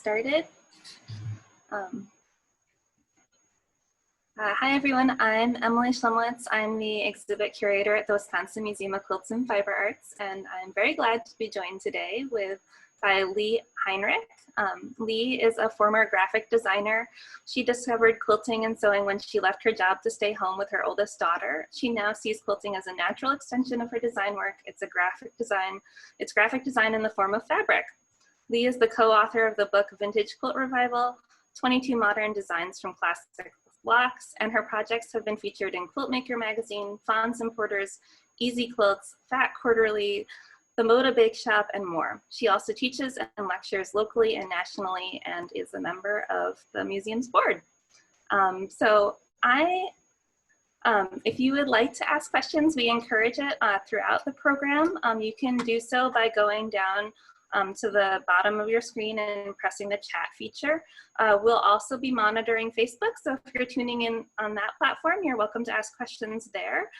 started. Hi everyone, I'm Emily Schlumwitz. I'm the exhibit curator at the Wisconsin Museum of Quilts and Fiber Arts, and I'm very glad to be joined today by Lee Heinrich. Lee is a former graphic designer. She discovered quilting and sewing when she left her job to stay home with her oldest daughter. She now sees quilting as a natural extension of her design work. It's graphic design in the form of fabric. Lee is the co-author of the book Vintage Quilt Revival, 22 Modern Designs from Classic Blocks, and her projects have been featured in Quiltmaker magazine, Fons Importers, Easy Quilts, Fat Quarterly, the Moda Bake Shop, and more. She also teaches and lectures locally and nationally and is a member of the museum's board. If you would like to ask questions, we encourage it throughout the program. You can do so by going down to the bottom of your screen and pressing the chat feature. We'll also be monitoring Facebook, so if you're tuning in on that platform, you're welcome to ask questions there.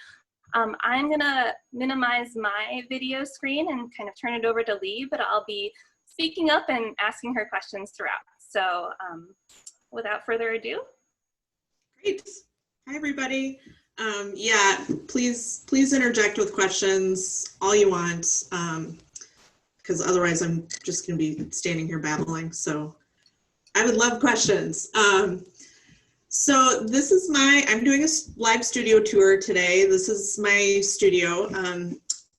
I'm gonna minimize my video screen and kind of turn it over to Lee, but I'll be speaking up and asking her questions throughout. So without further ado. Great. Hi, everybody. Yeah, please interject with questions all you want, because otherwise I'm just going to be standing here babbling. So I would love questions. So this is I'm doing a live studio tour today. This is my studio.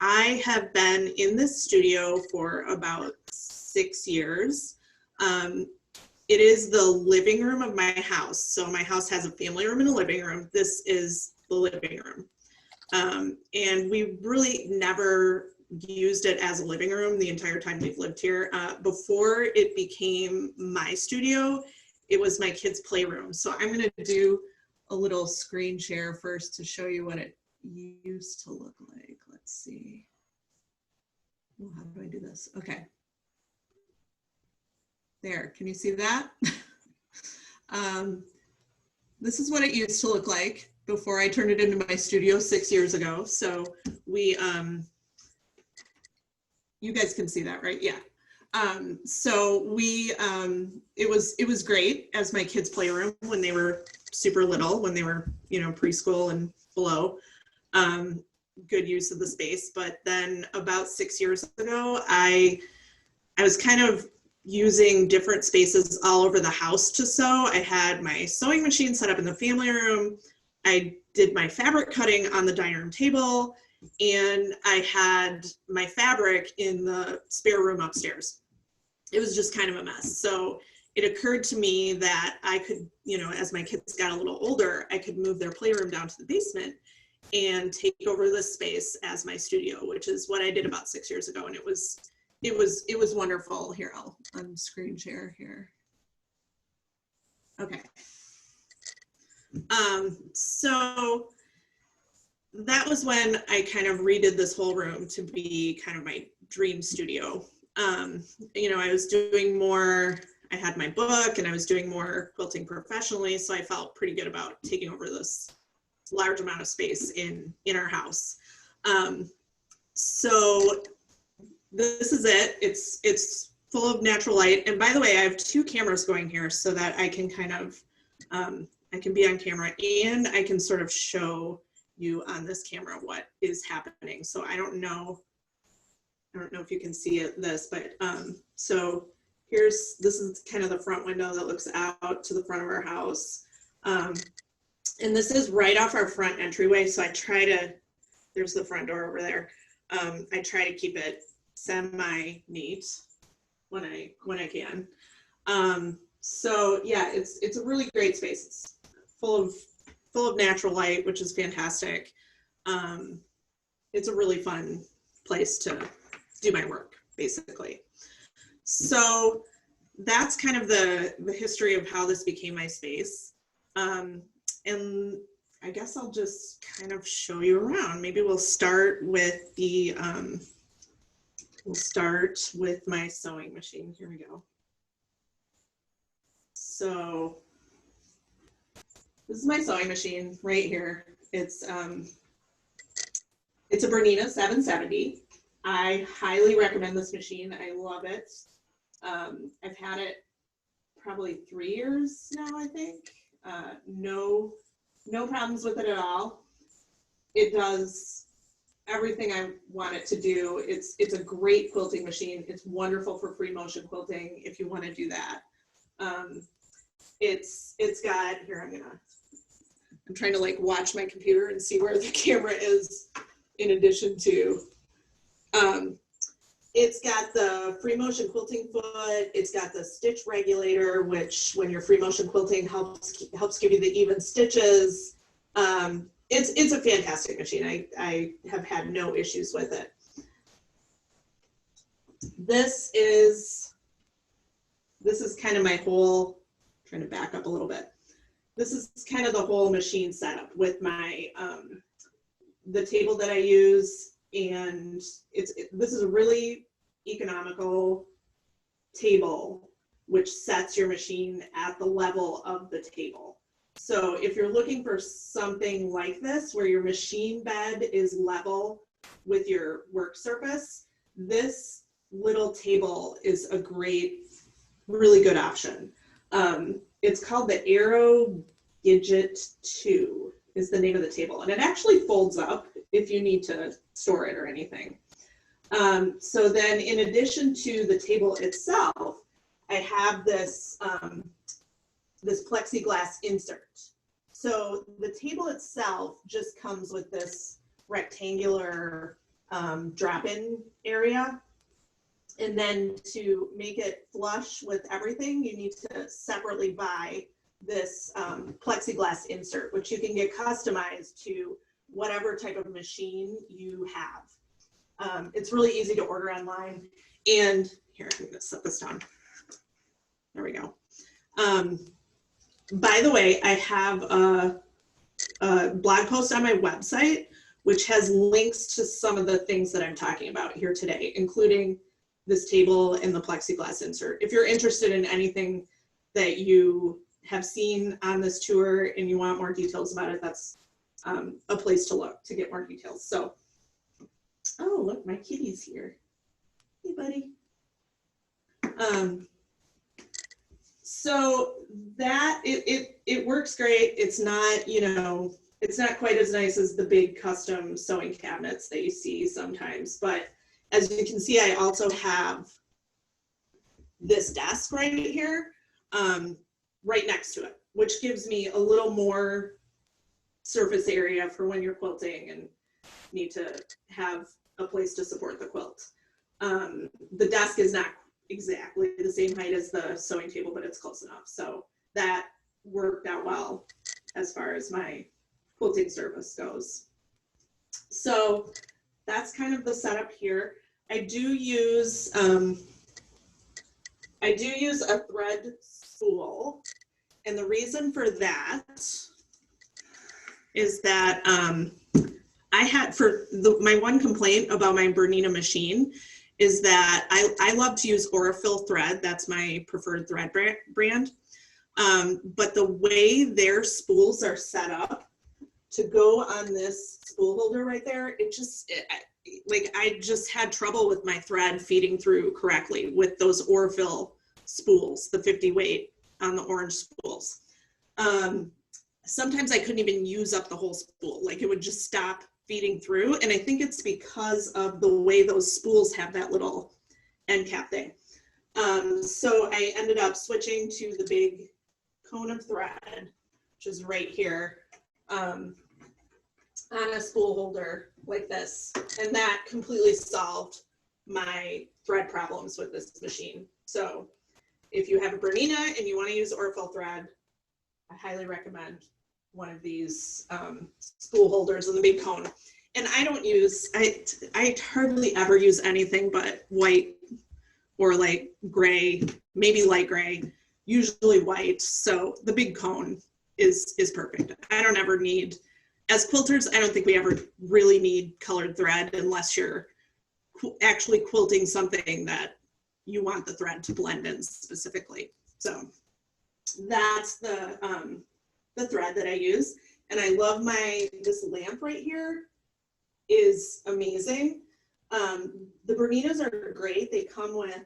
I have been in this studio for about 6 years. It is the living room of my house. So my house has a family room and a living room. This is the living room. And we really never used it as a living room the entire time we've lived here. Before it became my studio, it was my kids' playroom. So I'm gonna do a little screen share first to show you what it used to look like. Let's see. Oh, how do I do this? Okay. There, can you see that? This is what it used to look like before I turned it into my studio 6 years ago. So we, you guys can see that, right? Yeah. So we, it was great as my kids' playroom when they were super little, when they were, preschool and below. Good use of the space. But then about 6 years ago, I was kind of using different spaces all over the house to sew. I had my sewing machine set up in the family room. I did my fabric cutting on the dining room table, and I had my fabric in the spare room upstairs. It was just kind of a mess. So it occurred to me that I could, as my kids got a little older, I could move their playroom down to the basement and take over this space as my studio, which is what I did about 6 years ago. And it was wonderful. Here, I'll screen share here. Okay. So that was when I kind of redid this whole room to be kind of my dream studio. I was doing more, I had my book and I was doing more quilting professionally. So I felt pretty good about taking over this large amount of space in our house. So this is it. It's full of natural light. And by the way, I have 2 cameras going here so that I can kind of, I can be on camera and I can sort of show you on this camera what is happening. So I don't know if you can see this, but so this is kind of the front window that looks out to the front of our house. And this is right off our front entryway. So I try to, there's the front door over there. I try to keep it semi-neat when I can. So yeah, it's a really great space. It's full of natural light, which is fantastic. It's a really fun place to do my work, basically. So that's kind of the history of how this became my space. And I guess I'll just kind of show you around. Maybe we'll start with my sewing machine. Here we go. So this is my sewing machine right here. It's a Bernina 770. I highly recommend this machine. I love it. I've had it probably 3 years now, I think. No problems with it at all. It does everything I want it to do. It's a great quilting machine. It's wonderful for free motion quilting if you want to do that. It's got, here, I'm trying to like watch my computer and see where the camera is in addition to, it's got the free motion quilting foot. It's got the stitch regulator, which when you're free motion quilting helps give you the even stitches. It's a fantastic machine. I have had no issues with it. This is kind of my whole, trying to back up a little bit. This is kind of the whole machine setup with my, the table that I use, and this is a really economical table which sets your machine at the level of the table. So if you're looking for something like this where your machine bed is level with your work surface, this little table is a great, really good option. It's called the Aero Gidget 2 is the name of the table, and it actually folds up if you need to store it or anything. So then in addition to the table itself, I have this, this plexiglass insert. So the table itself just comes with this rectangular drop-in area. And then to make it flush with everything, you need to separately buy this plexiglass insert, which you can get customized to whatever type of machine you have. It's really easy to order online. And here, I'm gonna set this down. There we go. By the way, I have a blog post on my website, which has links to some of the things that I'm talking about here today, including this table and the plexiglass insert. If you're interested in anything that you have seen on this tour and you want more details about it, that's a place to look to get more details. So, oh, look, my kitty's here. Hey, buddy. So that, it works great. It's not, you know, it's not quite as nice as the big custom sewing cabinets that you see sometimes, but as you can see, I also have this desk right here, right next to it, which gives me a little more surface area for when you're quilting and need to have a place to support the quilt. The desk is not exactly the same height as the sewing table, but it's close enough. So that worked out well as far as my quilting surface goes. So that's kind of the setup here. I do use a thread spool, and the reason for that is that I had, my one complaint about my Bernina machine is that I love to use Aurifil thread. That's my preferred thread brand. But the way their spools are set up to go on this spool holder right there, I just had trouble with my thread feeding through correctly with those Aurifil spools, the 50 weight on the orange spools. Sometimes I couldn't even use up the whole spool. Like it would just stop feeding through. And I think it's because of the way those spools have that little end cap thing. So I ended up switching to the big cone of thread, which is right here, on a spool holder like this. And that completely solved my thread problems with this machine. So if you have a Bernina and you want to use Aurifil thread, I highly recommend one of these spool holders in the big cone. And I don't use, I hardly ever use anything but white or like gray, maybe light gray, usually white. So the big cone is perfect. I don't ever need, as quilters, I don't think we ever really need colored thread unless you're actually quilting something that you want the thread to blend in specifically. So that's the thread that I use. And I love this lamp right here is amazing. The Berninas are great. They come with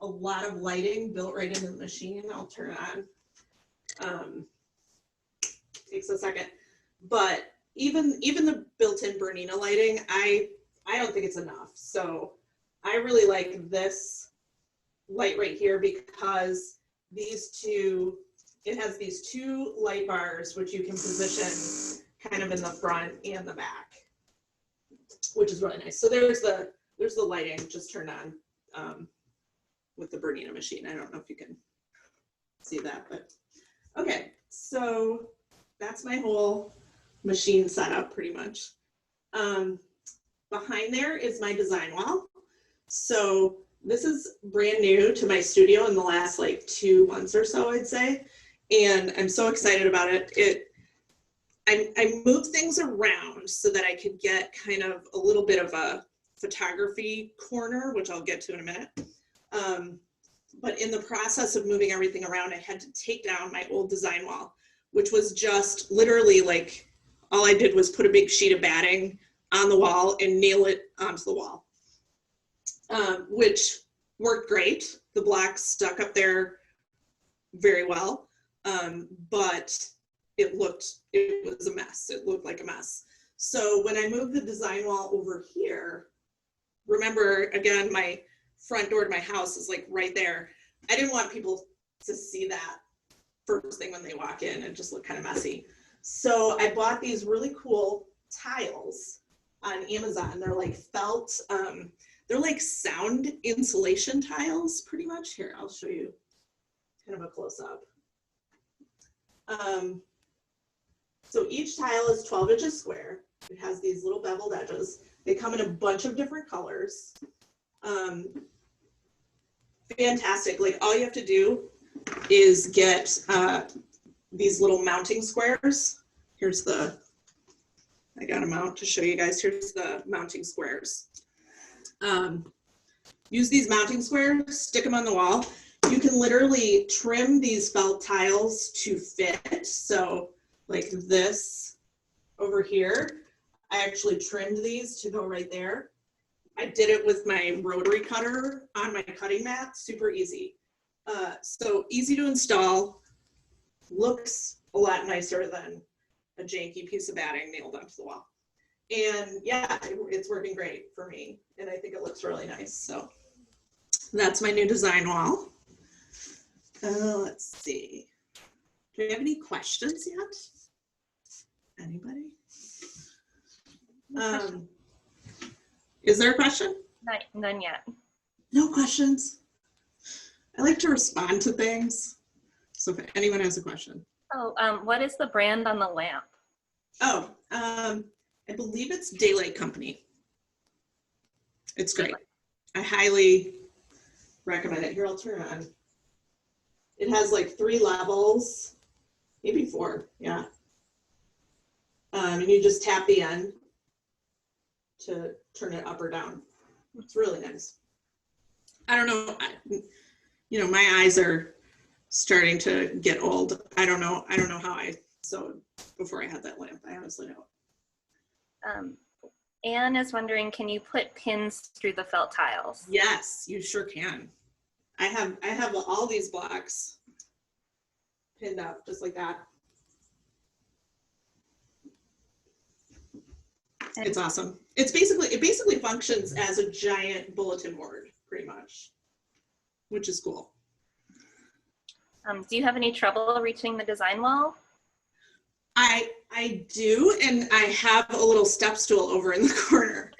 a lot of lighting built right into the machine. I'll turn it on. Takes a second, but even the built-in Bernina lighting, I don't think it's enough. So I really like this light right here because it has these two light bars which you can position kind of in the front and the back, which is really nice. So there's the lighting just turned on with the Bernina machine. I don't know if you can see that, but okay. So that's my whole machine setup pretty much. Behind there is my design wall. So this is brand new to my studio in the last like 2 months or so, I'd say. And I'm so excited about it. I moved things around so that I could get kind of a little bit of a photography corner, which I'll get to in a minute. But in the process of moving everything around, I had to take down my old design wall, which was just literally like, all I did was put a big sheet of batting on the wall and nail it onto the wall, which worked great. The blocks stuck up there very well, but it was a mess. It looked like a mess. So when I moved the design wall over here, remember, again, my front door to my house is like right there. I didn't want people to see that first thing when they walk in. It just looked kind of messy. So I bought these really cool tiles on Amazon. They're like felt, they're like sound insulation tiles pretty much. Here, I'll show you kind of a close up. So each tile is 12 inches square. It has these little beveled edges. They come in a bunch of different colors. Fantastic. Like all you have to do is get these little mounting squares. I got them out to show you guys. Here's the mounting squares. Use these mounting squares, stick them on the wall. You can literally trim these felt tiles to fit. So like this over here, I actually trimmed these to go right there. I did it with my rotary cutter on my cutting mat, super easy. So easy to install, looks a lot nicer than a janky piece of batting nailed onto the wall. And yeah, it's working great for me. And I think it looks really nice. So that's my new design wall. Let's see. Do you have any questions yet? Anybody? Is there a question? None yet. No questions. I like to respond to things. So if anyone has a question. Oh, what is the brand on the lamp? Oh, I believe it's Daylight Company. It's great. I highly recommend it. Here, I'll turn it on. It has like 3 levels, maybe 4, yeah. And you just tap the end to turn it up or down. It's really nice. I don't know, you know, my eyes are starting to get old. I don't know how I sewed before I had that lamp. I honestly don't. Anne is wondering, can you put pins through the felt tiles? Yes, you sure can. I have all these blocks pinned up just like that. It's awesome. It basically functions as a giant bulletin board, pretty much, which is cool. Do you have any trouble reaching the design wall? I do, and I have a little step stool over in the corner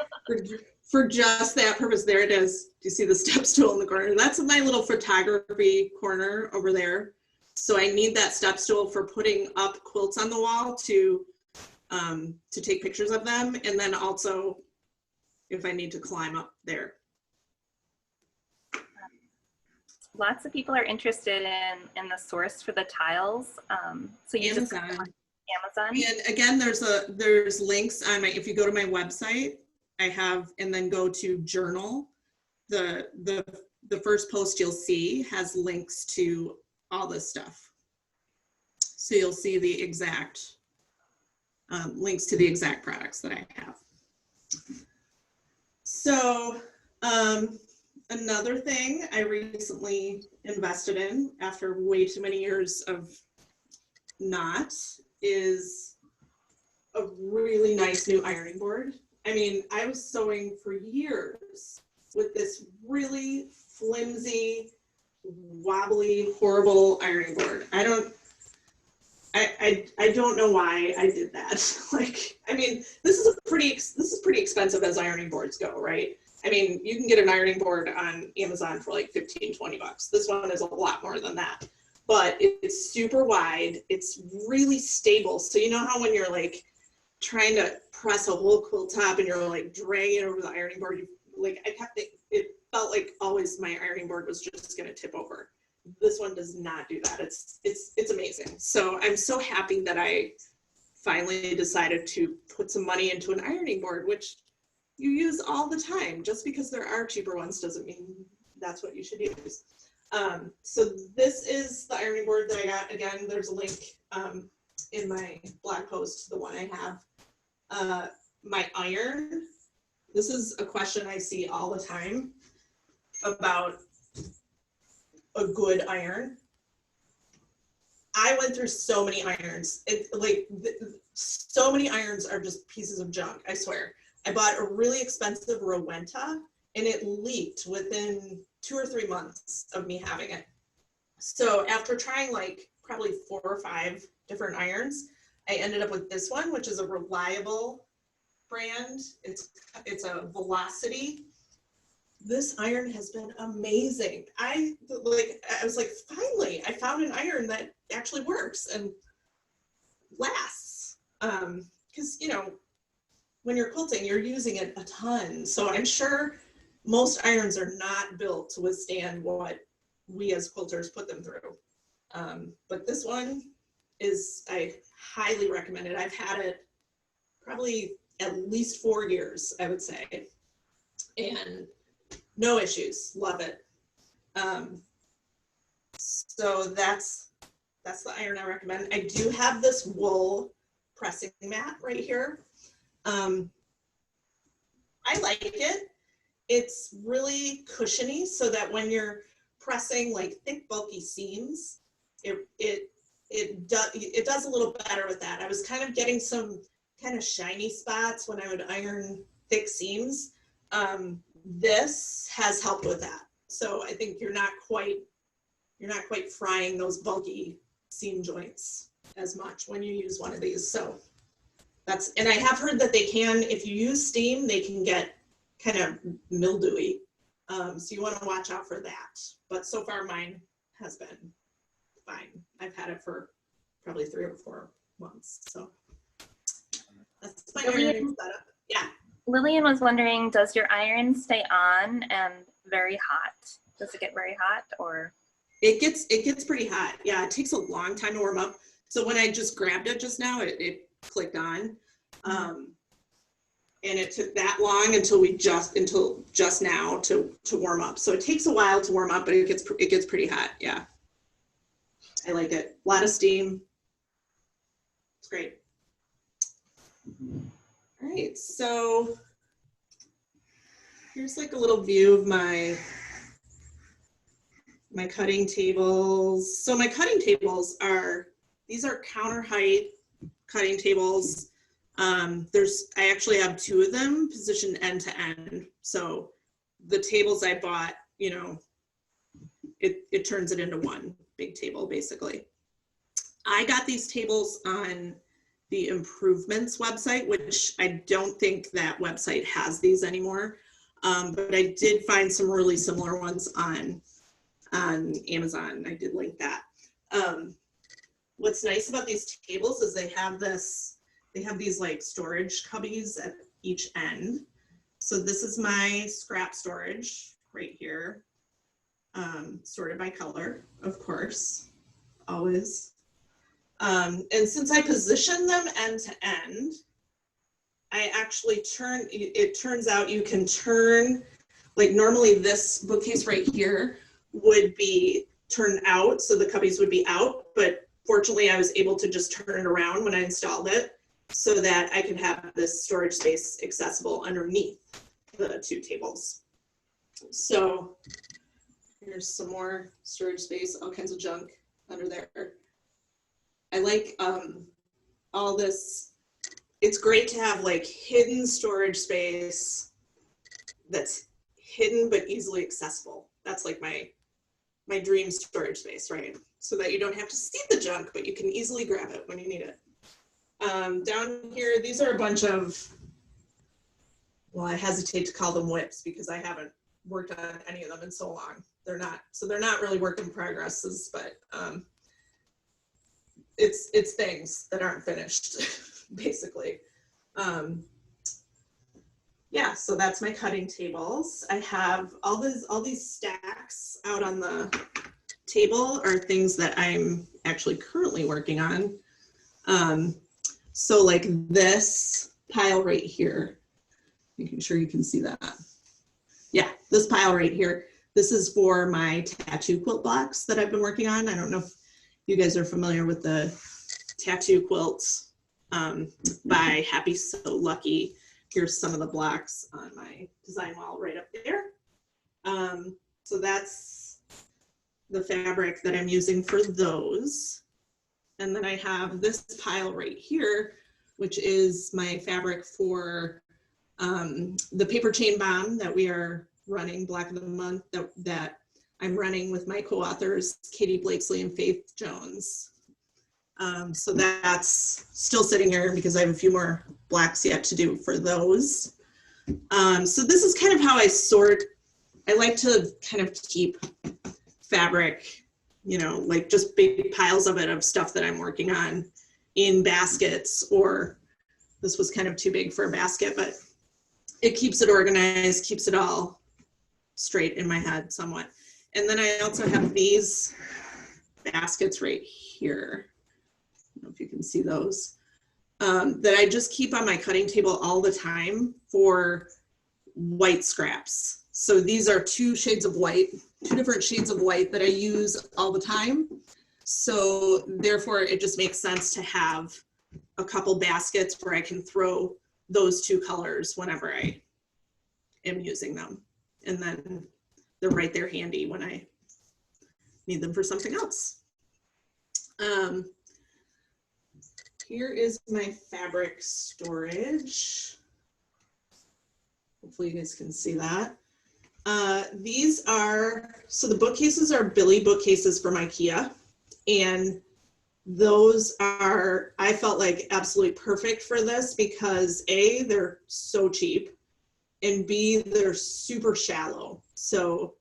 for just that purpose. There it is. Do you see the step stool in the corner? That's my little photography corner over there. So I need that step stool for putting up quilts on the wall to take pictures of them, and then also if I need to climb up there. Lots of people are interested in the source for the tiles. So you Amazon. just Amazon. And again, there's links on my, if you go to my website, I have, and then go to journal, the first post you'll see has links to all this stuff. So you'll see the exact links to the exact products that I have. So another thing I recently invested in after way too many years of not is a really nice new ironing board. I mean, I was sewing for years with this really flimsy, wobbly, horrible ironing board. I don't know why I did that. Like, I mean, this is pretty expensive as ironing boards go, right? I mean, you can get an ironing board on Amazon for like 15, 20 bucks. This one is a lot more than that, but it's super wide. It's really stable. So you know how when you're like trying to press a whole quilt top and you're like dragging it over the ironing board, it felt like always my ironing board was just going to tip over. This one does not do that. It's amazing. So I'm so happy that I finally decided to put some money into an ironing board, which you use all the time. Just because there are cheaper ones doesn't mean that's what you should use. So this is the ironing board that I got. Again, there's a link in my blog post to the one I have. My iron, this is a question I see all the time about a good iron. I went through so many irons. So many irons are just pieces of junk, I swear. I bought a really expensive Rowenta and it leaked within 2 or 3 months of me having it. So after trying like probably 4 or 5 different irons, I ended up with this one, which is a reliable brand. It's a Velocity. This iron has been amazing. I was like, finally, I found an iron that actually works and lasts. Because, you know, when you're quilting, you're using it a ton. So I'm sure most irons are not built to withstand what we as quilters put them through. But this one I highly recommend it. I've had it probably at least 4 years, I would say. And no issues, love it. So that's the iron I recommend. I do have this wool pressing mat right here. I like it. It's really cushiony so that when you're pressing like thick, bulky seams, it does a little better with that. I was kind of getting some kind of shiny spots when I would iron thick seams. This has helped with that. So I think you're not quite frying those bulky seam joints as much when you use one of these. So and I have heard that they can, if you use steam, they can get kind of mildewy. So you want to watch out for that. But so far mine has been fine. I've had it for probably 3 or 4 months. So that's my ironing setup. Yeah. Lillian was wondering, does your iron stay on and very hot? Does it get very hot or? It gets pretty hot. Yeah, it takes a long time to warm up. So when I just grabbed it just now, it clicked on. And it took that long until just now to warm up. So it takes a while to warm up, but it gets pretty hot. Yeah. I like it. A lot of steam. It's great. All right, so here's like a little view of my cutting tables. So my cutting tables these are counter height cutting tables. I actually have 2 of them positioned end to end. So the tables I bought, you know, it turns it into one big table basically. I got these tables on the Improvements website, which I don't think that website has these anymore. But I did find some really similar ones on Amazon. I did link that. What's nice about these tables is they have these like storage cubbies at each end. So this is my scrap storage right here, sorted by color, of course, always. And since I position them end to end, I actually it turns out you can turn, like normally this bookcase right here would be turned out, so the cubbies would be out, but fortunately I was able to just turn it around when I installed it so that I could have this storage space accessible underneath the 2 tables. So here's some more storage space, all kinds of junk under there. I like all this. It's great to have like hidden storage space that's hidden but easily accessible. That's like my dream storage space, right? So that you don't have to see the junk, but you can easily grab it when you need it. Down here, these are a bunch of, well, I hesitate to call them whips because I haven't worked on any of them in so long. They're not really work in progresses, but it's things that aren't finished, basically. Yeah, so that's my cutting tables. I have all these stacks out on the table are things that I'm actually currently working on. So like this pile right here, making sure you can see that. Yeah, this pile right here. This is for my tattoo quilt blocks that I've been working on. I don't know if you guys are familiar with the tattoo quilts by Happy So Lucky. Here's some of the blocks on my design wall right up there. So that's the fabric that I'm using for those. And then I have this pile right here, which is my fabric for the paper chain bomb that we are running, Black of the Month, that I'm running with my co-authors, Katie Blakesley and Faith Jones. So that's still sitting here because I have a few more blocks yet to do for those. So this is kind of how I sort. I like to kind of keep fabric, you know, like just big piles of it, of stuff that I'm working on, in baskets, or this was kind of too big for a basket, but it keeps it organized, keeps it all straight in my head somewhat. And then I also have these baskets right here. I don't know if you can see those, that I just keep on my cutting table all the time for white scraps. So these are two shades of white, two different shades of white that I use all the time. So therefore it just makes sense to have a couple baskets where I can throw those two colors whenever I am using them. And then they're right there handy when I need them for something else. Here is my fabric storage. Hopefully you guys can see that. These are, so the bookcases are Billy bookcases from IKEA. And those are, I felt like absolutely perfect for this because A, they're so cheap, and B, they're super shallow. So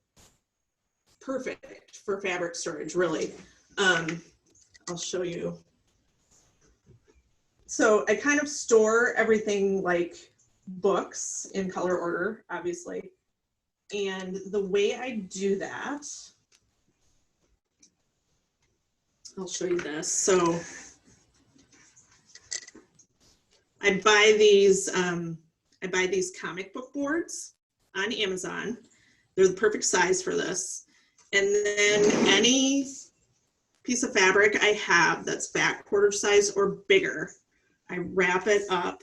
perfect for fabric storage, really. I'll show you. So I kind of store everything like books in color order, obviously. And the way I do that, I'll show you this. So I buy these comic book boards on Amazon. They're the perfect size for this. And then any piece of fabric I have that's back quarter size or bigger, I wrap it up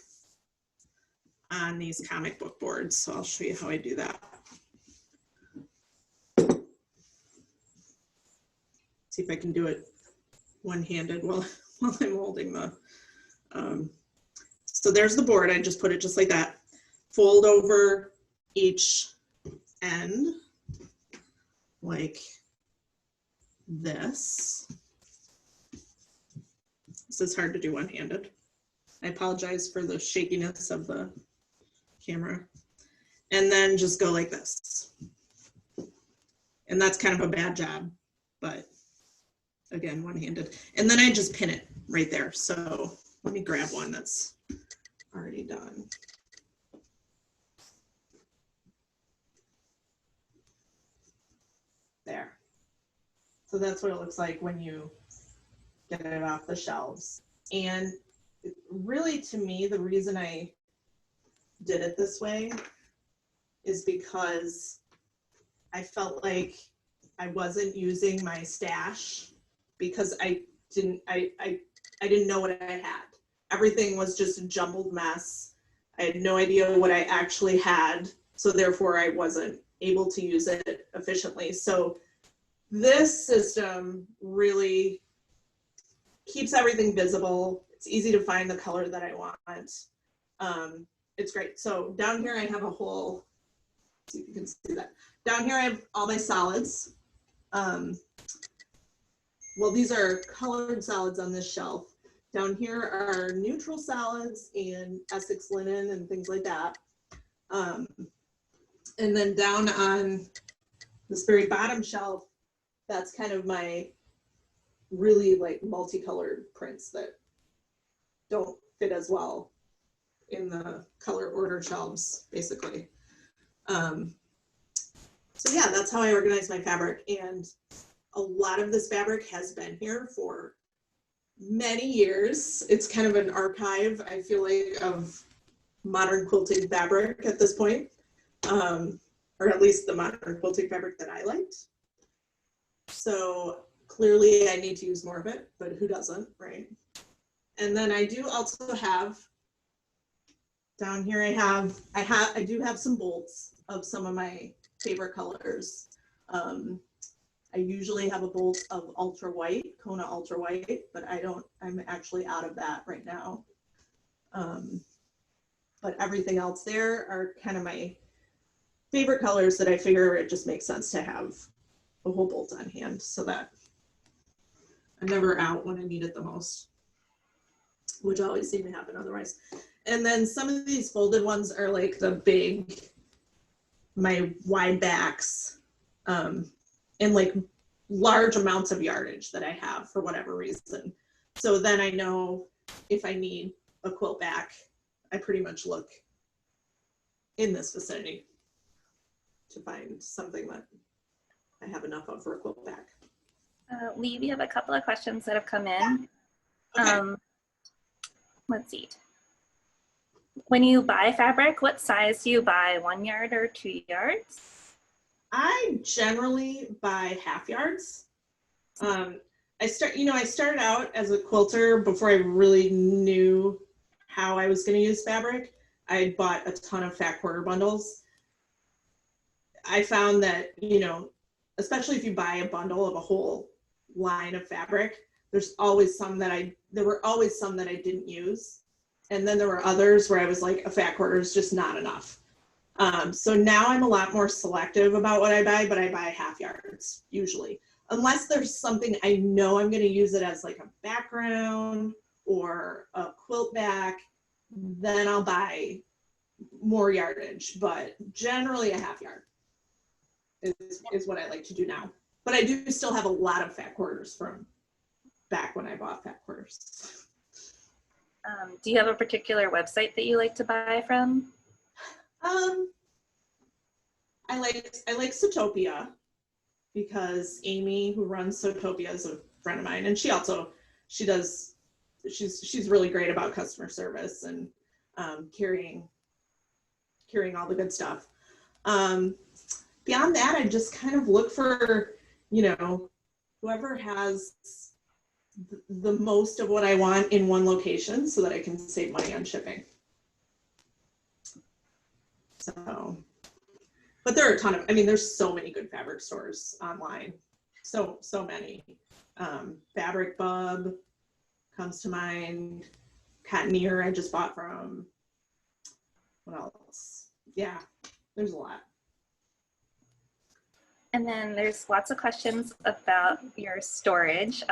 on these comic book boards. So I'll show you how I do that. See if I can do it one-handed while I'm holding the, so there's the board. I just put it just like that. Fold over each end like this. This is hard to do one-handed. I apologize for the shakiness of the camera. And then just go like this. And that's kind of a bad job, but again, one-handed. And then I just pin it right there. So let me grab one that's already done. There. So that's what it looks like when you get it off the shelves. And really, to me, the reason I did it this way is because I felt like I wasn't using my stash because I didn't know what I had. Everything was just a jumbled mess. I had no idea what I actually had, so therefore I wasn't able to use it efficiently. So this system really keeps everything visible. It's easy to find the color that I want. It's great. So down here I have a whole, see if you can see that. Down here I have all my solids. Well, these are colored solids on this shelf. Down here are neutral solids and Essex linen and things like that. And then down on this very bottom shelf, that's kind of my really like multicolored prints that don't fit as well in the color order shelves, basically. So yeah, that's how I organize my fabric. And a lot of this fabric has been here for many years. It's kind of an archive, I feel like, of modern quilting fabric at this point, or at least the modern quilting fabric that I liked. So clearly I need to use more of it, but who doesn't, right? And then I do also have, down here I do have some bolts of some of my favorite colors. I usually have a bolt of ultra white, Kona ultra white, but I'm actually out of that right now. But everything else there are kind of my favorite colors that I figure it just makes sense to have a whole bolt on hand so that I'm never out when I need it the most, which always seems to happen otherwise. And then some of these folded ones are like the big, my wide backs, and like large amounts of yardage that I have for whatever reason. So then I know if I need a quilt back, I pretty much look in this vicinity to find something that I have enough of for a quilt back. Lee, we have a couple of questions that have come in. Okay. Let's see. When you buy fabric, what size do you buy? 1 yard or 2 yards? I generally buy half yards. I started out as a quilter before I really knew how I was going to use fabric. I bought a ton of fat quarter bundles. I found that, especially if you buy a bundle of a whole line of fabric, there were always some that I didn't use. And then there were others where I was like, a fat quarter is just not enough. So now I'm a lot more selective about what I buy, but I buy half yards usually, unless there's something I know I'm going to use it as like a background or a quilt back, then I'll buy more yardage, but generally a half yard is what I like to do now. But I do still have a lot of fat quarters from back when I bought fat quarters. Do you have a particular website that you like to buy from? I like Sotopia because Amy, who runs Sotopia, is a friend of mine, and she's really great about customer service and carrying all the good stuff. Beyond that, I just kind of look for, whoever has the most of what I want in one location so that I can save money on shipping. So, but there are a ton of, there's so many good fabric stores online. So many. Fabric Bub comes to mind. Cottoneer I just bought from. What else? Yeah, there's a lot. And then there's lots of questions about your storage.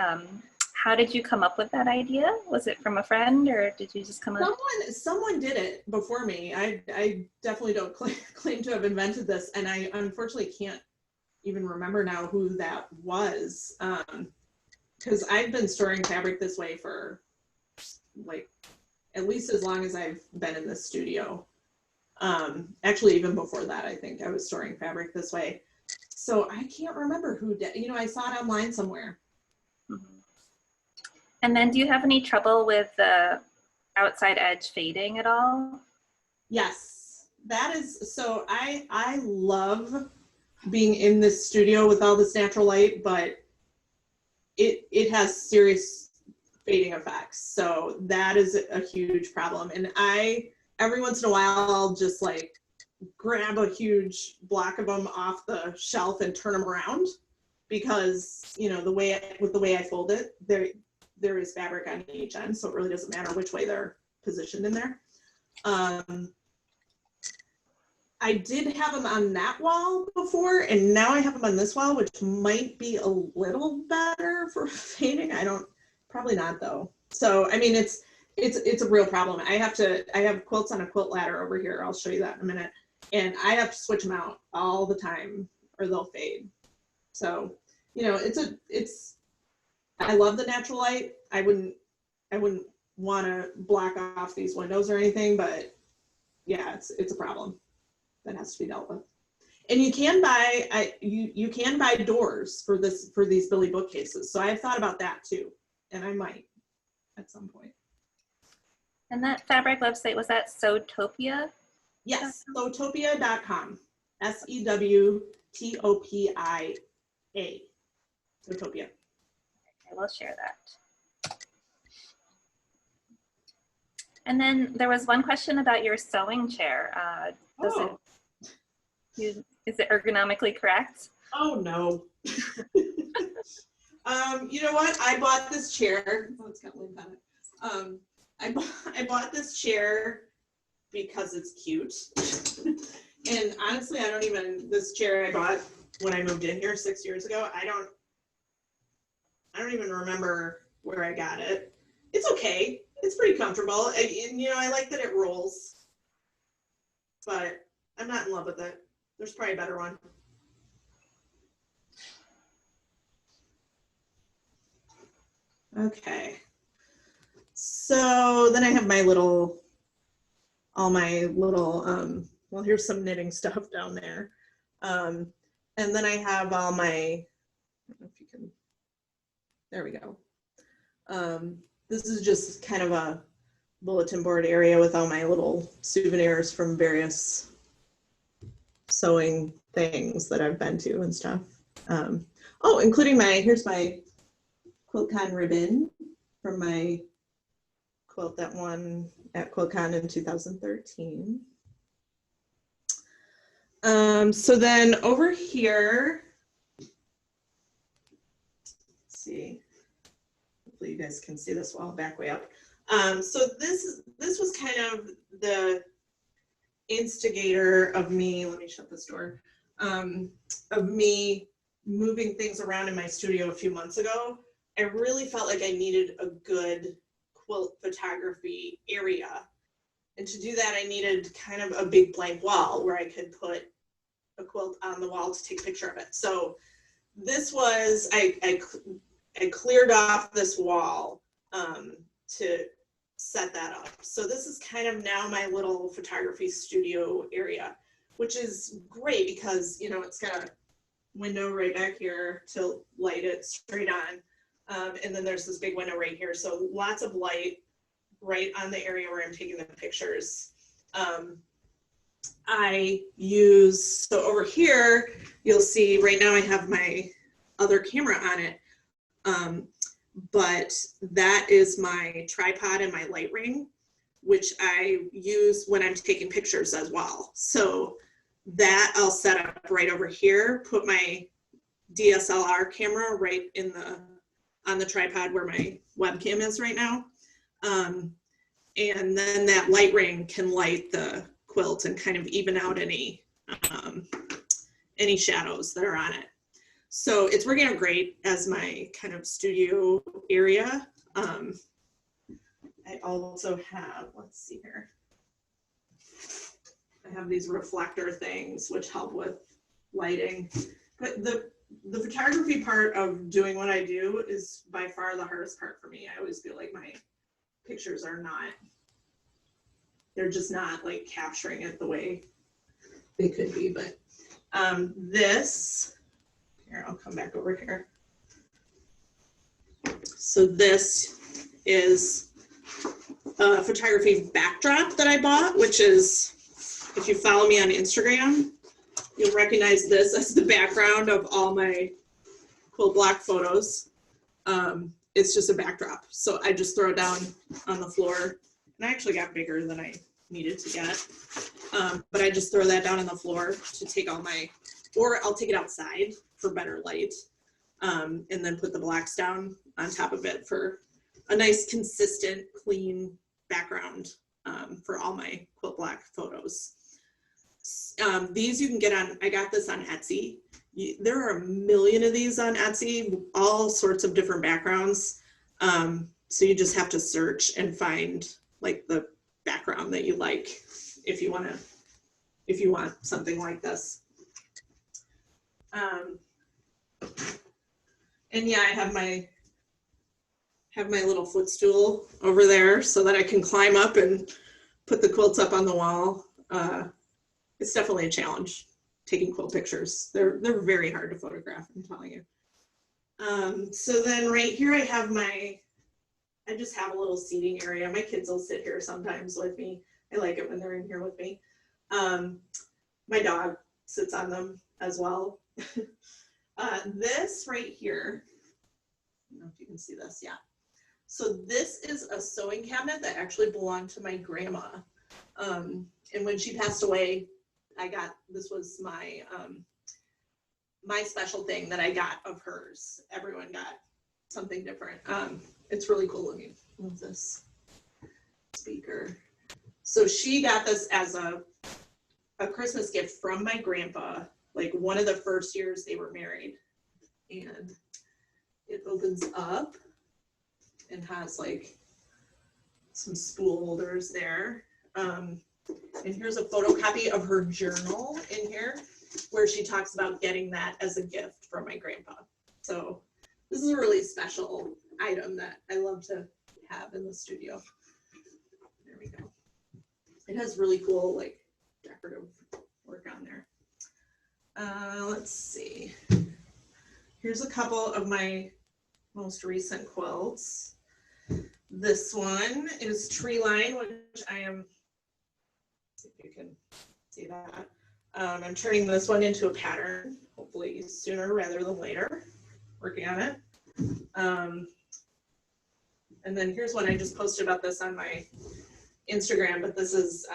How did you come up with that idea? Was it from a friend or did you just come up? Someone did it before me. I definitely don't claim to have invented this, and I unfortunately can't even remember now who that was, because I've been storing fabric this way for like at least as long as I've been in the studio. Actually, even before that, I think I was storing fabric this way. So I can't remember who did. I saw it online somewhere. Mm-hmm. And then do you have any trouble with the outside edge fading at all? Yes, that is, so I love being in this studio with all this natural light, but it has serious fading effects. So that is a huge problem. And every once in a while, I'll just like grab a huge block of them off the shelf and turn them around, because you know the way I fold it, there is fabric on each end, so it really doesn't matter which way they're positioned in there. I did have them on that wall before, and now I have them on this wall, which might be a little better for fading. Probably not though. So I mean, it's a real problem. I have quilts on a quilt ladder over here. I'll show you that in a minute, and I have to switch them out all the time or they'll fade. So you know, I love the natural light. I wouldn't want to block off these windows or anything, but yeah, it's a problem that has to be dealt with. And you can buy you can buy doors for these Billy bookcases. So I've thought about that too, and I might at some point. And that fabric website, was that Sewtopia? Yes, Sewtopia.com. SEWTOPIA. Sewtopia. I will share that. And then there was one question about your sewing chair. Is it ergonomically correct? Oh no. You know what? I bought this chair. Oh, it's got lint on it. I bought this chair because it's cute. And honestly, this chair I bought when I moved in here 6 years ago, I don't even remember where I got it. It's okay. It's pretty comfortable. And you know, I like that it rolls, but I'm not in love with it. There's probably a better one. Okay. So then I have all my little, well, here's some knitting stuff down there. And then I have all my, I don't know if you can, there we go. This is just kind of a bulletin board area with all my little souvenirs from various sewing things that I've been to and stuff. Oh, including here's my QuiltCon ribbon from my quilt that won at QuiltCon in 2013. So then over here, let's see, hopefully you guys can see this wall back way up. So this was kind of the instigator of me, let me shut this door, of me moving things around in my studio a few months ago. I really felt like I needed a good quilt photography area. And to do that, I needed kind of a big blank wall where I could put a quilt on the wall to take a picture of it. So this was, I cleared off this wall to set that up. So this is kind of now my little photography studio area, which is great because, you know, it's got a window right back here to light it straight on. And then there's this big window right here. So lots of light right on the area where I'm taking the pictures. So over here, you'll see right now I have my other camera on it. But that is my tripod and my light ring, which I use when I'm taking pictures as well. So that I'll set up right over here, put my DSLR camera right on the tripod where my webcam is right now. And then that light ring can light the quilt and kind of even out any shadows that are on it. So it's working out great as my kind of studio area. I also have, let's see here. I have these reflector things which help with lighting. But the photography part of doing what I do is by far the hardest part for me. I always feel like my pictures are they're just not like capturing it the way they could be. But here, I'll come back over here. So this is a photography backdrop that I bought, which is, if you follow me on Instagram, you'll recognize this as the background of all my quilt block photos. It's just a backdrop. So I just throw it down on the floor. And I actually got bigger than I needed to get. But I just throw that down on the floor to take all my, or I'll take it outside for better light, and then put the blocks down on top of it for a nice, consistent, clean background for all my quilt block photos. These you can get on, I got this on Etsy. There are a million of these on Etsy, all sorts of different backgrounds. So you just have to search and find like the background that you like if you want something like this. And yeah, I have my little footstool over there so that I can climb up and put the quilts up on the wall. It's definitely a challenge taking quilt pictures. They're very hard to photograph, I'm telling you. So then right here I have I just have a little seating area. My kids will sit here sometimes with me. I like it when they're in here with me. My dog sits on them as well. This right here, I don't know if you can see this, yeah. So this is a sewing cabinet that actually belonged to my grandma. And when she passed away, this was my my special thing that I got of hers. Everyone got something different. It's really cool. Let me move this speaker. So she got this as a Christmas gift from my grandpa, like one of the first years they were married. And it opens up and has like some spool holders there. And here's a photocopy of her journal in here where she talks about getting that as a gift from my grandpa. So this is a really special item that I love to have in the studio. There we go. It has really cool like decorative work on there. Let's see. Here's a couple of my most recent quilts. This one is Tree Line, which I am, see if you can see that. I'm turning this one into a pattern, hopefully sooner rather than later, working on it. And then here's one I just posted about this on my Instagram, but this is,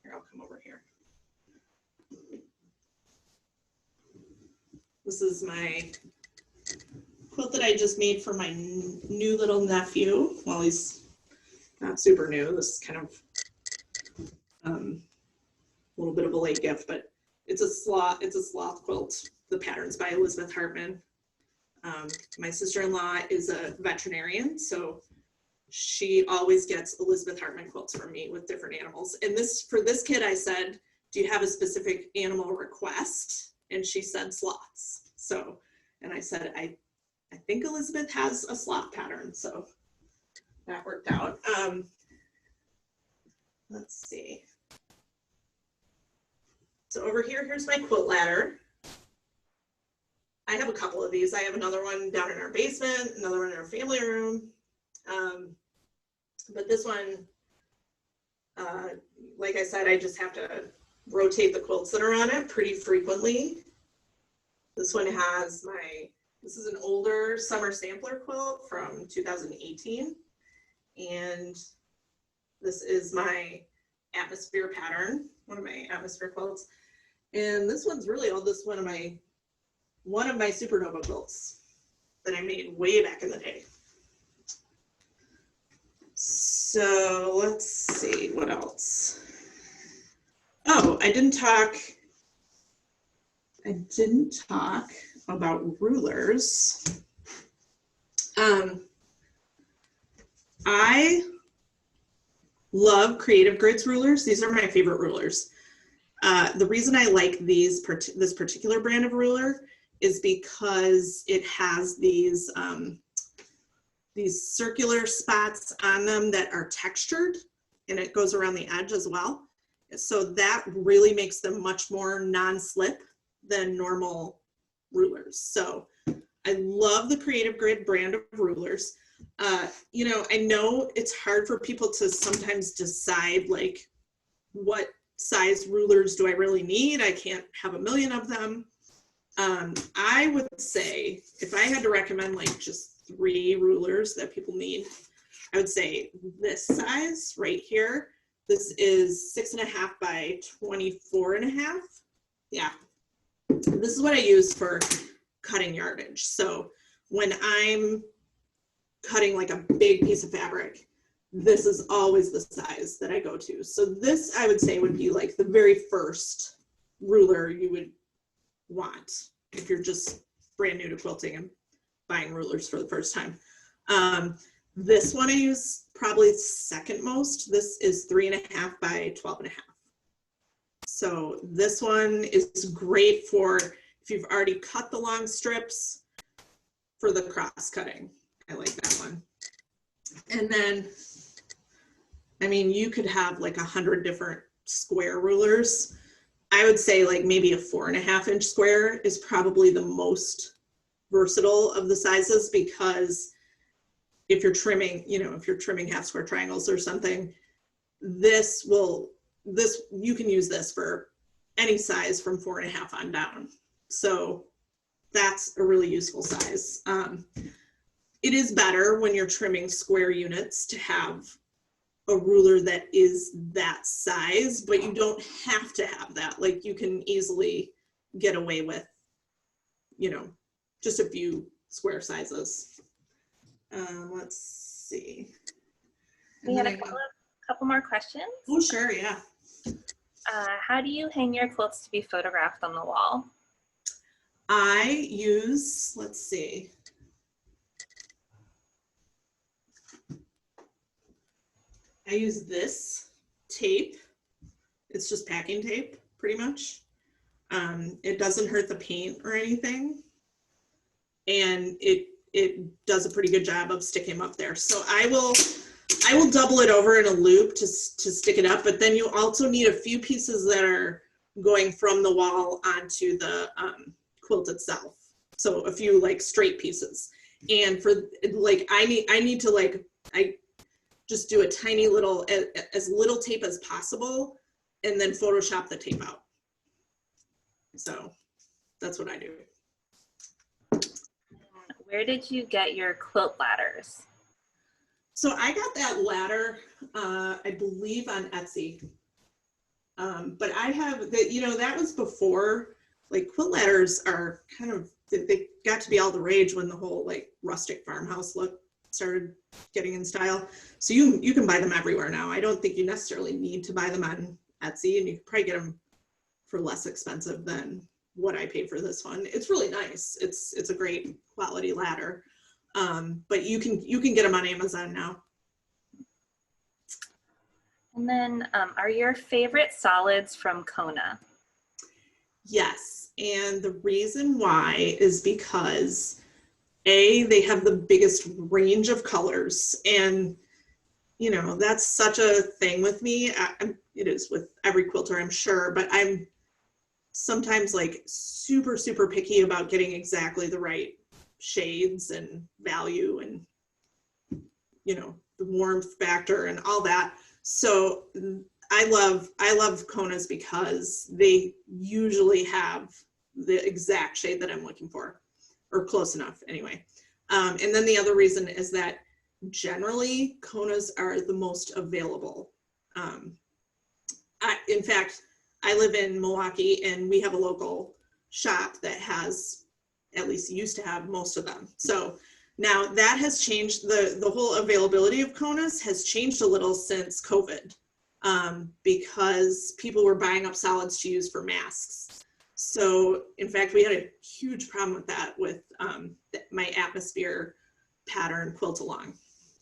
here, I'll come over here. This is my quilt that I just made for my new little nephew. Well, he's not super new. This is kind of a little bit of a late gift, but it's a sloth quilt. The pattern's by Elizabeth Hartman. My sister-in-law is a veterinarian, so she always gets Elizabeth Hartman quilts from me with different animals. And for this kid, I said, do you have a specific animal request? And she said sloths. So, and I said, I think Elizabeth has a sloth pattern, so that worked out. Let's see. So over here, here's my quilt ladder. I have a couple of these. I have another one down in our basement, another one in our family room. But this one, like I said, I just have to rotate the quilts that are on it pretty frequently. This one has this is an older summer sampler quilt from 2018. And this is my atmosphere pattern, one of my atmosphere quilts. And this one's really old. This is one of my Supernova quilts that I made way back in the day. So let's see, what else? Oh, I didn't talk about rulers. I love Creative Grids rulers. These are my favorite rulers. The reason I like this particular brand of ruler is because it has these circular spots on them that are textured, and it goes around the edge as well. So that really makes them much more non-slip than normal rulers. So I love the Creative Grid brand of rulers. You know, I know it's hard for people to sometimes decide like what size rulers do I really need? I can't have a million of them. I would say if I had to recommend like just 3 rulers that people need, I would say this size right here. This is 6.5 by 24.5. Yeah. This is what I use for cutting yardage. So when I'm cutting like a big piece of fabric, this is always the size that I go to. So this, I would say, would be like the very first ruler you would want if you're just brand new to quilting and buying rulers for the first time. This one I use probably second most. This is 3.5 by 12.5. So this one is great for if you've already cut the long strips for the cross cutting. I like that one. And then, I mean, you could have like 100 different square rulers. I would say like maybe a 4.5 inch square is probably the most versatile of the sizes, because if you're trimming, you know, if you're trimming half square triangles or something, you can use this for any size from 4.5 on down. So that's a really useful size. It is better when you're trimming square units to have a ruler that is that size, but you don't have to have that. Like, you can easily get away with, you know, just a few square sizes. Let's see. We had a couple more questions. Oh, sure, yeah. How do you hang your quilts to be photographed on the wall? I use, let's see. I use this tape. It's just packing tape, pretty much. It doesn't hurt the paint or anything. And it does a pretty good job of sticking them up there. So I will double it over in a loop to stick it up, but then you also need a few pieces that are going from the wall onto the quilt itself. So a few like straight pieces. And for like, I need to like, I just do a tiny little, as little tape as possible, and then Photoshop the tape out. So that's what I do. Where did you get your quilt ladders? So I got that ladder, I believe on Etsy. But I have, you know, that was before, like, quilt ladders are kind of, they got to be all the rage when the whole like rustic farmhouse look started getting in style. So you can buy them everywhere now. I don't think you necessarily need to buy them on Etsy, and you can probably get them for less expensive than what I paid for this one. It's really nice. It's a great quality ladder. But you can get them on Amazon now. And then are your favorite solids from Kona? Yes, and the reason why is because they have the biggest range of colors, and you know, that's such a thing with me. It is with every quilter, I'm sure, but I'm sometimes like super picky about getting exactly the right shades and value and, you know, the warmth factor and all that. So I love Kona's because they usually have the exact shade that I'm looking for, or close enough anyway. And then the other reason is that generally Kona's are the most available. In fact, I live in Milwaukee, and we have a local shop that has, at least used to have, most of them. So now that has changed. The whole availability of Kona's has changed a little since COVID, because people were buying up solids to use for masks. So in fact, we had a huge problem with that with my atmosphere pattern quilt along.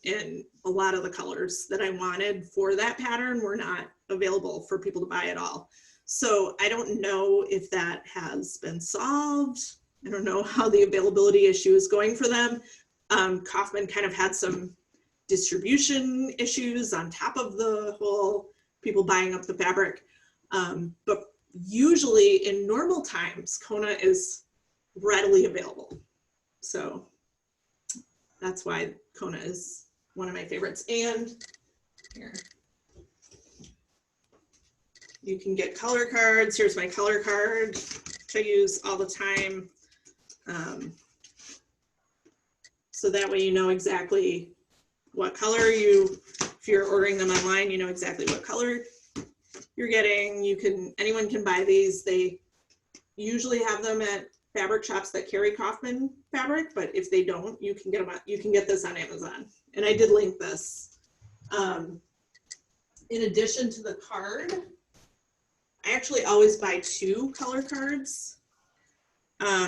And a lot of the colors that I wanted for that pattern were not available for people to buy at all. So I don't know if that has been solved. I don't know how the availability issue is going for them. Kaufman kind of had some distribution issues on top of the whole people buying up the fabric. But usually in normal times, Kona is readily available. So that's why Kona is one of my favorites. And here, you can get color cards. Here's my color card, which I use all the time. So that way you know exactly what color you if you're ordering them online, you know exactly what color you're getting. Anyone can buy these. They usually have them at fabric shops that carry Kaufman fabric, but if they don't, you can get this on Amazon. And I did link this. In addition to the card, I actually always buy 2 color cards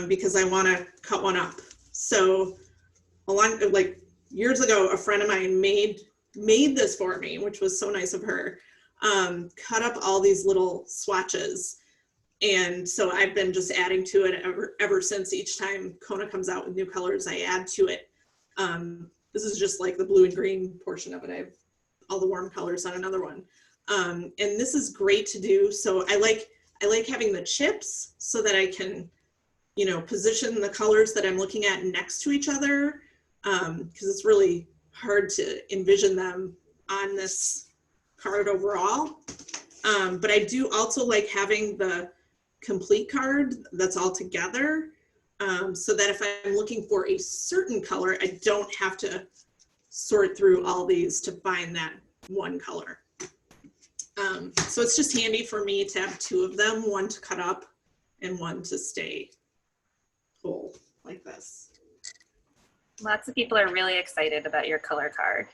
because I want to cut one up. So like years ago, a friend of mine made this for me, which was so nice of her. Cut up all these little swatches. And so I've been just adding to it ever since. Each time Kona comes out with new colors, I add to it. This is just like the blue and green portion of it. I have all the warm colors on another one. And this is great to do. So I like having the chips so that I can, you know, position the colors that I'm looking at next to each other, because it's really hard to envision them on this card overall. But I do also like having the complete card that's all together, so that if I'm looking for a certain color, I don't have to sort through all these to find that one color. So it's just handy for me to have 2 of them, one to cut up and one to stay whole like this. Lots of people are really excited about your color card.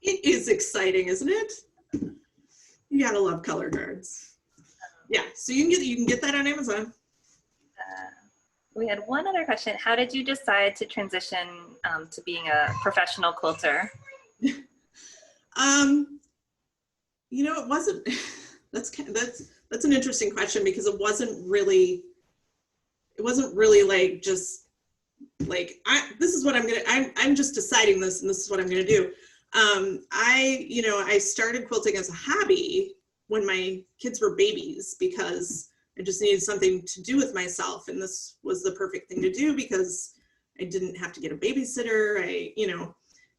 It is exciting, isn't it? You gotta love color cards. Yeah, so you can get that on Amazon. We had one other question. How did you decide to transition to being a professional quilter? You know, it wasn't. That's an interesting question, because it wasn't really like just like this is what I'm just deciding this, and this is what I'm gonna do. I started quilting as a hobby when my kids were babies, because I just needed something to do with myself, and this was the perfect thing to do because I didn't have to get a babysitter.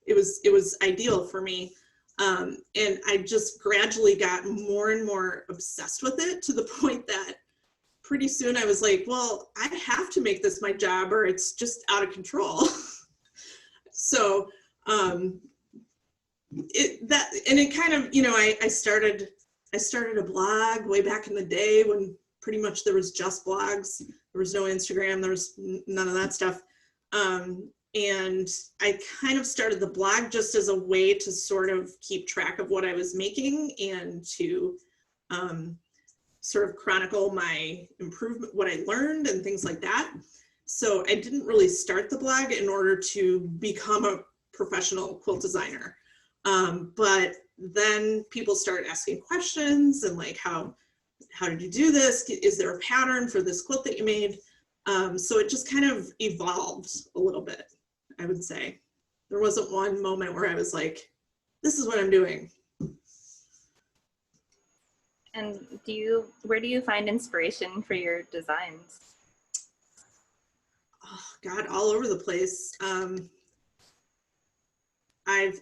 It was ideal for me. And I just gradually got more and more obsessed with it, to the point that pretty soon I was like, well, I have to make this my job or it's just out of control. So it kind of, I started a blog way back in the day when pretty much there was just blogs. There was no Instagram, there was none of that stuff. And I kind of started the blog just as a way to sort of keep track of what I was making, and to sort of chronicle my improvement, what I learned and things like that. So I didn't really start the blog in order to become a professional quilt designer. But then people started asking questions and like, how did you do this? Is there a pattern for this quilt that you made? So it just kind of evolved a little bit, I would say. There wasn't one moment where I was like, this is what I'm doing. And where do you find inspiration for your designs? Oh God, all over the place. I've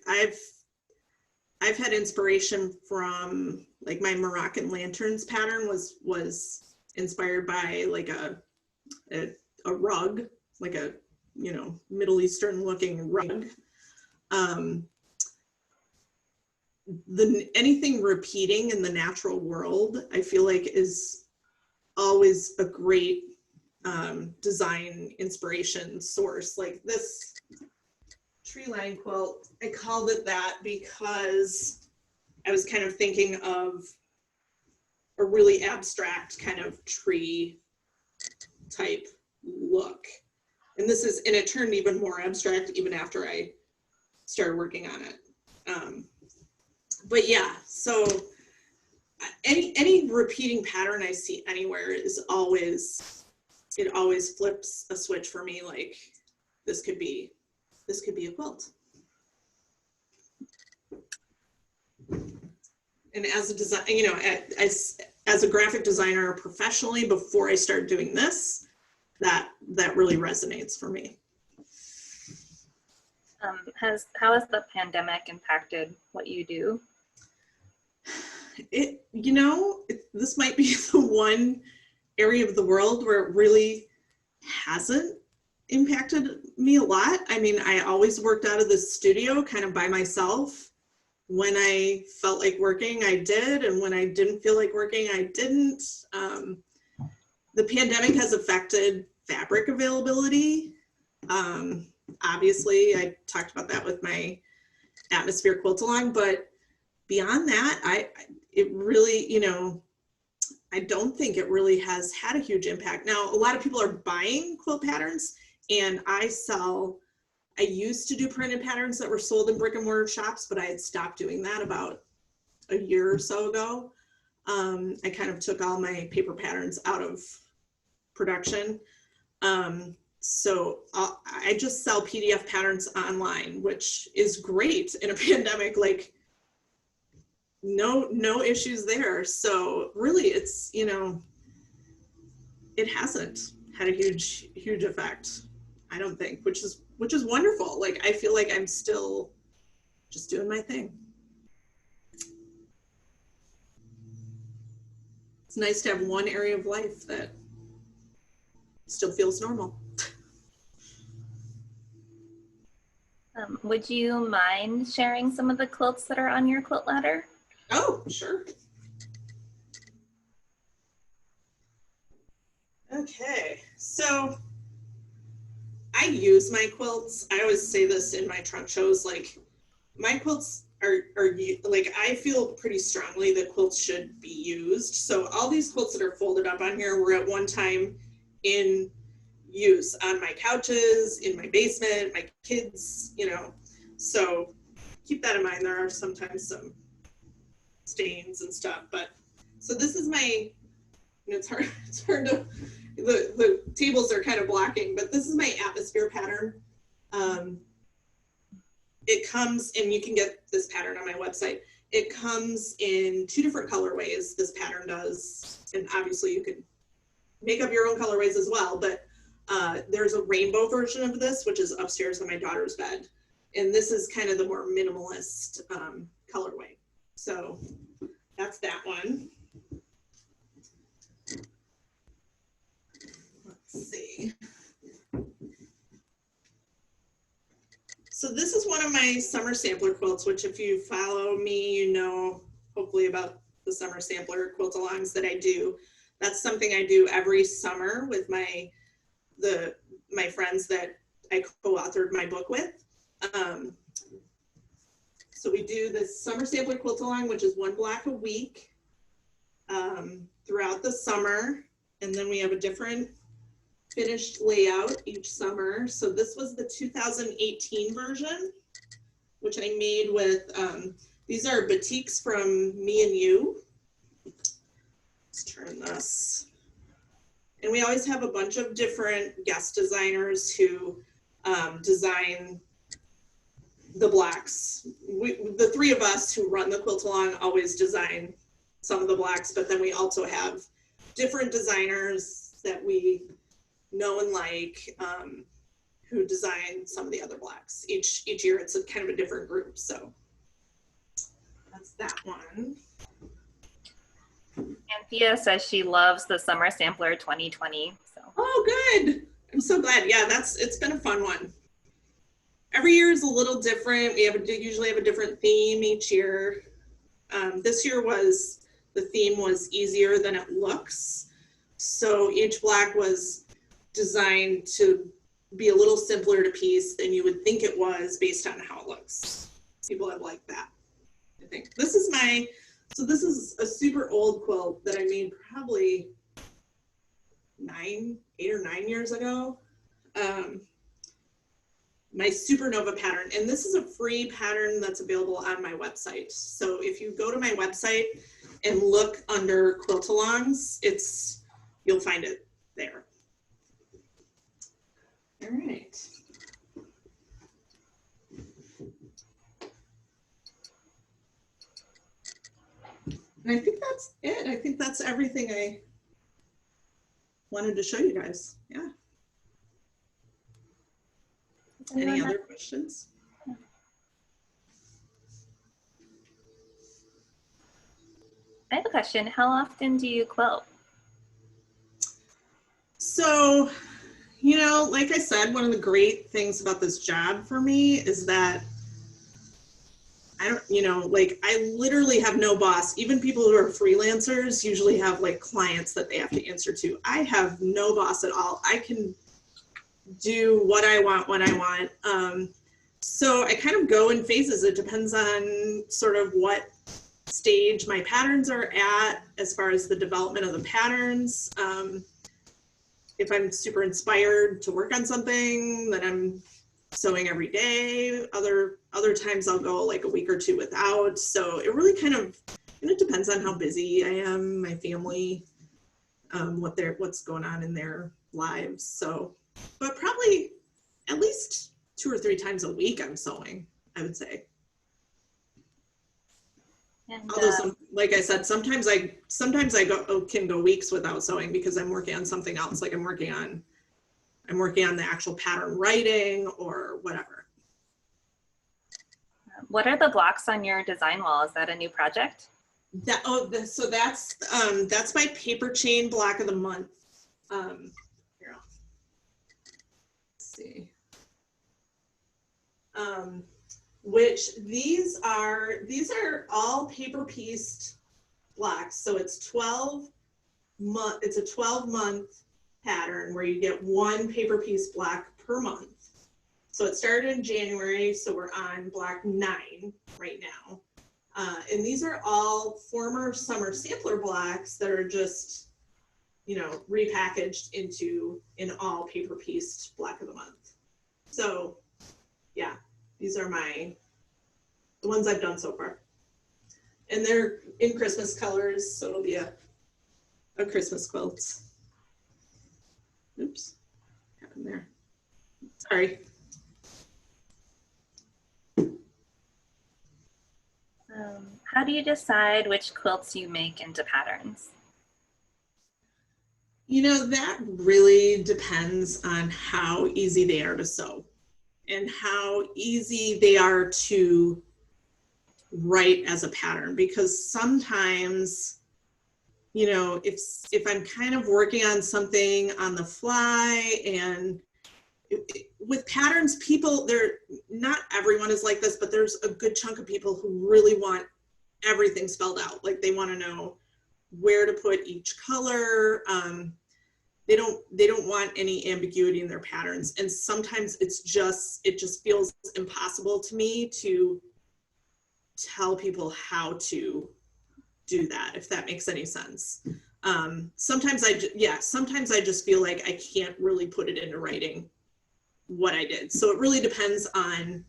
had inspiration from, like, my Moroccan lanterns pattern was inspired by like a rug, like a Middle Eastern looking rug. Anything repeating in the natural world, I feel like, is always a great design inspiration source. Like this tree line quilt, I called it that because I was kind of thinking of a really abstract kind of tree type look. And it turned even more abstract even after I started working on it. But yeah, so any repeating pattern I see anywhere it always flips a switch for me. Like, this could be a quilt. And as a design, as a graphic designer professionally, before I started doing this, that really resonates for me. How has the pandemic impacted what you do? This might be the one area of the world where it really hasn't. impacted me a lot. I mean, I always worked out of the studio kind of by myself. When I felt like working, I did. And when I didn't feel like working, I didn't. The pandemic has affected fabric availability. Obviously, I talked about that with my atmosphere quilt along, but beyond that, it really, you know, I don't think it really has had a huge impact. Now, a lot of people are buying quilt patterns, and I used to do printed patterns that were sold in brick and mortar shops, but I had stopped doing that about a year or so ago. I kind of took all my paper patterns out of production. So I just sell PDF patterns online, which is great in a pandemic. Like, no issues there. So really, it's, you know, it hasn't had a huge effect, I don't think, which is wonderful. Like, I feel like I'm still just doing my thing. It's nice to have one area of life that still feels normal. Would you mind sharing some of the quilts that are on your quilt ladder? Oh, sure. Okay, so I use my quilts. I always say this in my trunk shows, like, my quilts are like, I feel pretty strongly that quilts should be used. So all these quilts that are folded up on here were at one time in use on my couches, in my basement, my kids, you know, so keep that in mind. There are sometimes some stains and stuff, but so this is my, it's hard to, the tables are kind of blocking, but this is my atmosphere pattern. It comes, and you can get this pattern on my website. It comes in 2 different colorways, this pattern does, and obviously you can make up your own colorways as well, but there's a rainbow version of this, which is upstairs on my daughter's bed. And this is kind of the more minimalist colorway. So that's that one. Let's see. So this is one of my summer sampler quilts, which if you follow me, you know, hopefully, about the summer sampler quilt alongs that I do. That's something I do every summer with my friends that I co-authored my book with. So we do this summer sampler quilt along, which is 1 block a week throughout the summer. And then we have a different finished layout each summer. So this was the 2018 version, which I made with, these are batiks from Me and You. Let's turn this. And we always have a bunch of different guest designers who design the blocks. The 3 of us who run the quilt along always design some of the blocks, but then we also have different designers that we know and like who design some of the other blocks. Each year it's a kind of a different group. So that's that one. Anthea says she loves the Summer Sampler 2020. So. Oh, good. I'm so glad. Yeah, it's been a fun one. Every year is a little different. We usually have a different theme each year. This year the theme was easier than it looks. So each block was designed to be a little simpler to piece than you would think it was based on how it looks. People have liked that, I think. This is a super old quilt that I made probably 8 or 9 years ago. My Supernova pattern, and this is a free pattern that's available on my website. So if you go to my website and look under quilt alongs, you'll find it there. All right. And I think that's it. I think that's everything I wanted to show you guys. Yeah. Any other questions? I have a question. How often do you quilt? So, You know, like I said, one of the great things about this job for me is that I don't, you know, like I literally have no boss. Even people who are freelancers usually have like clients that they have to answer to. I have no boss at all. I can do what I want when I want. So I kind of go in phases. It depends on sort of what stage my patterns are at as far as the development of the patterns. If I'm super inspired to work on something, then I'm sewing every day. Other times I'll go like a week or two without. So it really kind of, and it depends on how busy I am, my family, what's going on in their lives. So, but probably at least 2 or 3 times a week I'm sewing, I would say. And, although like I said, sometimes I can go weeks without sewing because I'm working on something else. Like I'm working on the actual pattern writing or whatever. what are the blocks on your design wall? Is that a new project? So that's my paper chain block of the month. Here, let's see. Which these are all paper pieced blocks. So it's a 12-month pattern where you get 1 paper piece block per month. So it started in January, so we're on block 9 right now. And these are all former summer sampler blocks that are just, you know, repackaged into an all paper pieced block of the month. So yeah, these are the ones I've done so far. And they're in Christmas colors, so it'll be a Christmas quilt. Oops, what happened there? Sorry. How do you decide which quilts you make into patterns? You know, that really depends on how easy they are to sew and how easy they are to write as a pattern, because sometimes, you know, if I'm kind of working on something on the fly, and with patterns, not everyone is like this, but there's a good chunk of people who really want everything spelled out. Like they want to know where to put each color. They don't want any ambiguity in their patterns. And sometimes it just feels impossible to me to tell people how to do that, if that makes any sense. Sometimes I just feel like I can't really put it into writing what I did. So it really depends on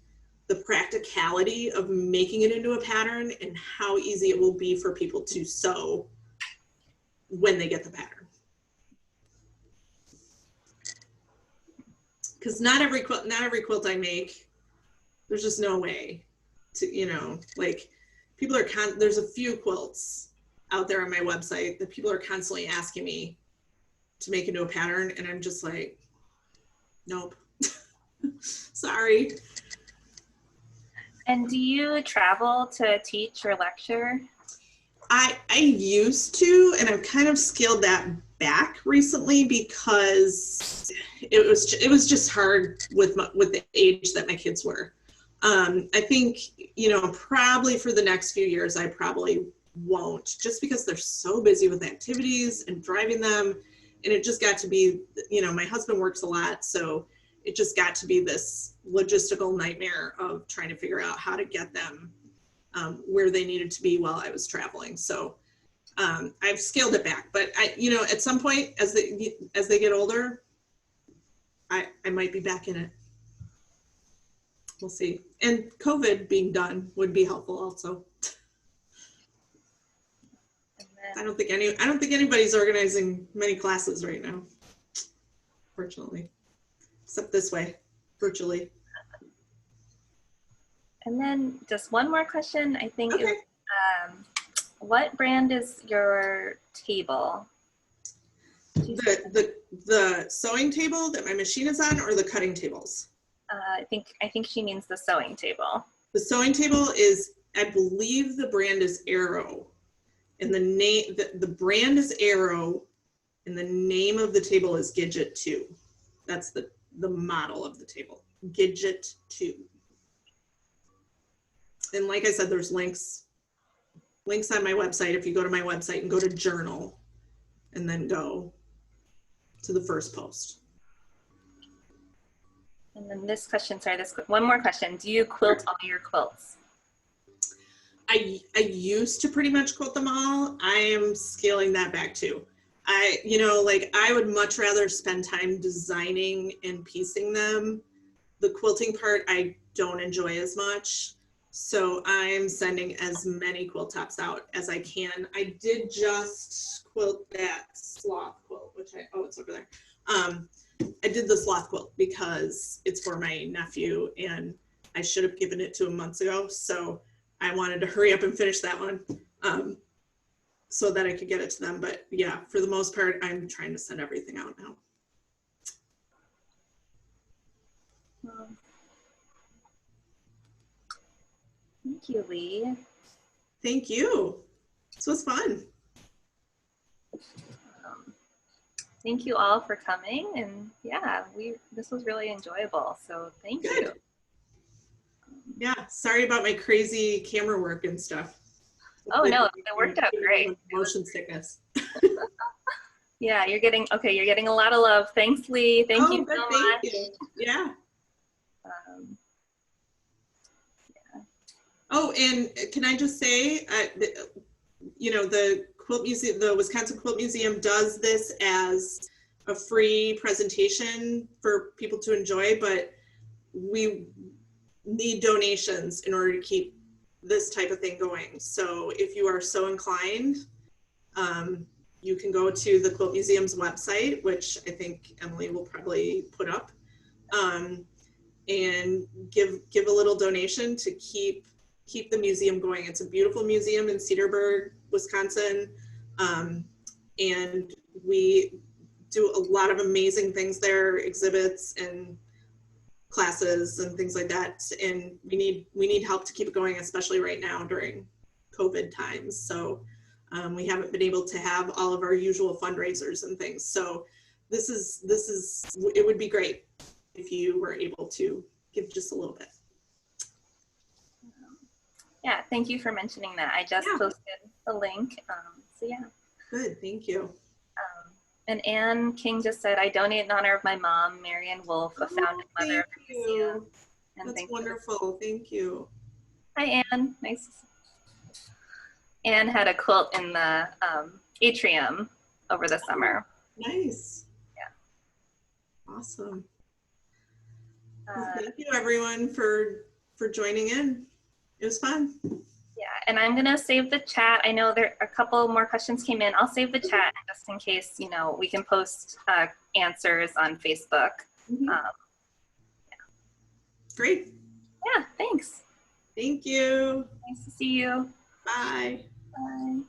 the practicality of making it into a pattern and how easy it will be for people to sew when they get the pattern. Because not every quilt I make, there's just no way to, you know, like there's a few quilts out there on my website that people are constantly asking me to make into a pattern, and I'm just like, nope. Sorry. And do you travel to teach or lecture? I used to, and I've kind of scaled that back recently because it was just hard with the age that my kids were. I think, you know, probably for the next few years, I probably won't, just because they're so busy with activities and driving them. And it just got to be, you know, my husband works a lot, so it just got to be this logistical nightmare of trying to figure out how to get them where they needed to be while I was traveling. So I've scaled it back, but you know, at some point as they get older, I might be back in it. We'll see. And COVID being done would be helpful also. I don't think anybody's organizing many classes right now, fortunately, except this way, virtually. And then just one more question, I think. Okay. What brand is your table? The sewing table that my machine is on, or the cutting tables? I think she means the sewing table. The sewing table is, I believe the brand is Arrow, and the brand is Arrow, and the name of the table is Gidget 2. That's the model of the table. Gidget 2. And like I said, there's links on my website. If you go to my website and go to journal and then go to the first post. And then this question, sorry, one more question. Do you quilt all your quilts? I used to pretty much quilt them all. I am scaling that back too. I would much rather spend time designing and piecing them. The quilting part I don't enjoy as much. So I'm sending as many quilt tops out as I can. I did just quilt that Sloth Quilt, which it's over there. I did the Sloth Quilt because it's for my nephew and I should have given it to him months ago. So I wanted to hurry up and finish that one so that I could get it to them. But yeah, for the most part, I'm trying to send everything out now. Thank you, Lee. Thank you. This was fun. Thank you all for coming, and yeah, this was really enjoyable. So thank you. Yeah, sorry about my crazy camera work and stuff. Oh no, it worked out great. Motion sickness. Yeah, you're getting a lot of love. Thanks, Lee. Thank you so much. You. Yeah. Yeah. Oh, and can I just say, the Quilt Museum, the Wisconsin Quilt Museum does this as a free presentation for people to enjoy, but we need donations in order to keep this type of thing going. So if you are so inclined, you can go to the Quilt Museum's website, which I think Emily will probably put up, and give a little donation to keep the museum going. It's a beautiful museum in Cedarburg, Wisconsin, and we do a lot of amazing things there, exhibits and classes and things like that. And we need help to keep it going, especially right now during COVID times. So we haven't been able to have all of our usual fundraisers and things. So it would be great if you were able to give just a little bit. Yeah, thank you for mentioning that. I just posted the link. So yeah. Good, thank you. And Anne King just said, I donate in honor of my mom, Marion Wolf, a founding mother of the museum. And that's wonderful. Thank you. Hi, Anne. Nice. Anne had a quilt in the atrium over the summer. Nice. Yeah. Awesome. Well, thank you, everyone, for joining in. It was fun. Yeah, and I'm gonna save the chat. I know there a couple more questions came in. I'll save the chat just in case, we can post answers on Facebook. Mm-hmm. Yeah. Great. Yeah, thanks. Thank you. Nice to see you. Bye. Bye.